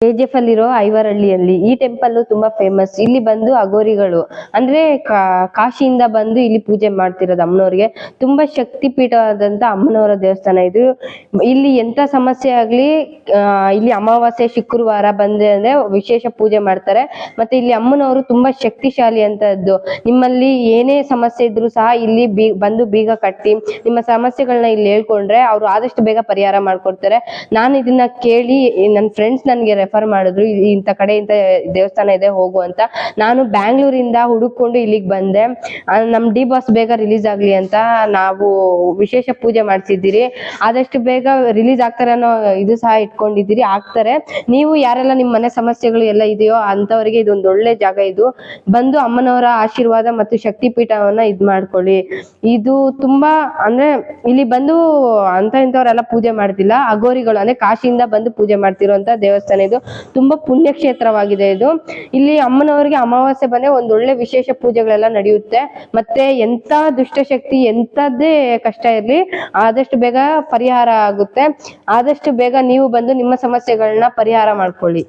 KGF ಅಲ್ಲಿರೋ ಐವರಹಳ್ಳಿಯಲ್ಲಿ ಈ temple ತುಂಬಾ ಫೇಮಸ್. ಇಲ್ಲಿ ಬಂದು ಅಗೋರಿಗಳು ಅಂದ್ರೆ ಕಾಶಿಯಿಂದ ಬಂದು ಇಲ್ಲಿ ಪೂಜೆ ಮಾಡ್ತಿರೋದು ಅಮ್ಮನವ್ರಿಗೆ. ತುಂಬಾ ಶಕ್ತಿ ಪೀಠವಾದಂತ ಅಮ್ಮನವರ ದೇವಸ್ಥಾನ ಇದು. ಇಲ್ಲಿ ಎಂತ ಸಮಸ್ಯೆ ಆಗ್ಲಿ ಇಲ್ಲಿ ಅಮಾವಾಸ್ಯೆ ಶುಕ್ರವಾರ ಬಂದ್ರೆ ಅಂದ್ರೆ ವಿಶೇಷ ಪೂಜೆ ಮಾಡ್ತಾರೆ. ಮತ್ತೆ ಇಲ್ಲಿ ಅಮ್ಮನವರು ತುಂಬಾ ಶಕ್ತಿಶಾಲಿ ಅಂತದ್ದು. ನಿಮ್ಮಲ್ಲಿ ಏನೇ ಸಮಸ್ಯೆ ಇದ್ರು ಸಹ ಇಲ್ಲಿ ಬಂದು ಬೀಗ ಕಟ್ಟಿ ನಿಮ್ಮ ಸಮಸ್ಯೆಗಳನ್ನ ಇಲ್ಲಿ ಹೇಳ್ಕೊಂಡ್ರೆ ಅವ್ರು ಆದಷ್ಟು ಬೇಗ ಪರಿಹಾರ ಮಾಡ್ಕೊಡ್ತಾರೆ. ನಾನು ಇದನ್ನ ಕೇಳಿ ನನ್ನ ಫ್ರೆಂಡ್ಸ್ ನನ್ಗೆ ರೆಫರ್ ಮಾಡಿದ್ರು, ಇಂಥ ಕಡೆ ಇಂಥ ದೇವಸ್ಥಾನ ಇದೆ ಹೋಗು ಅಂತ. ನಾನು ಬ್ಯಾಂಗ್ಳೂರಿಂದ ಹುಡುಕೊಂಡು ಇಲ್ಲಿಗೆ ಬಂದೆ. ನಮ್ ಡಿ ಬಾಸ್ ಬೇಗ ರಿಲೀಸ್ ಆಗ್ಲಿ ಅಂತ ನಾವು ವಿಶೇಷ ಪೂಜೆ ಮಾಡ್ತಿದ್ದೀರಿ. ಆದಷ್ಟು ಬೇಗ ರಿಲೀಸ್ ಆಗ್ತಾರೆ ಅನ್ನೋ ಇದು ಸಹ ಇಟ್ಕೊಂಡಿದ್ದೀರಿ, ಆಗ್ತಾರೆ. ನೀವು ಯಾರೆಲ್ಲ ನಿಮ್ ಮನೆ ಸಮಸ್ಯೆಗಳು ಎಲ್ಲ ಇದೆಯೋ ಅಂತವರಿಗೆ ಇದೊಂದು ಒಳ್ಳೆ ಜಾಗ. ಇದು ಬಂದು ಅಮ್ಮನವರ ಆಶೀರ್ವಾದ ಮತ್ತು ಶಕ್ತಿ ಪೀಠವನ್ನ ಇದ್ ಮಾಡ್ಕೊಳ್ಳಿ. ಇದು ತುಂಬಾ ಅಂದ್ರೆ ಇಲ್ಲಿ ಬಂದು ಇಂಥವರೆಲ್ಲ ಪೂಜೆ ಮಾಡ್ತಿಲ್ಲ, ಅಗೋರಿಗಳು ಅಂದ್ರೆ ಕಾಶಿಯಿಂದ ಬಂದು ಪೂಜೆ ಮಾಡ್ತಿರುವಂತ ದೇವಸ್ಥಾನ. ಇದು ತುಂಬಾ ಪುಣ್ಯ ಕ್ಷೇತ್ರವಾಗಿದೆ. ಇದು ಇಲ್ಲಿ ಅಮ್ಮನವರಿಗೆ ಅಮಾವಾಸ್ಯೆ ಬಂದ್ರೆ ಒಂದೊಳ್ಳೆ ವಿಶೇಷ ಪೂಜೆಗಳೆಲ್ಲ ನಡೆಯುತ್ತೆ. ಮತ್ತೆ ಎಂತ ದುಷ್ಟಶಕ್ತಿ ಎಂತದ್ದೇ ಕಷ್ಟ ಇರ್ಲಿ ಆದಷ್ಟು ಬೇಗ ಪರಿಹಾರ ಆಗುತ್ತೆ. ಆದಷ್ಟು ಬೇಗ ನೀವು ಬಂದು ನಿಮ್ಮ ಸಮಸ್ಯೆಗಳನ್ನ ಪರಿಹಾರ ಮಾಡ್ಕೊಳ್ಳಿ.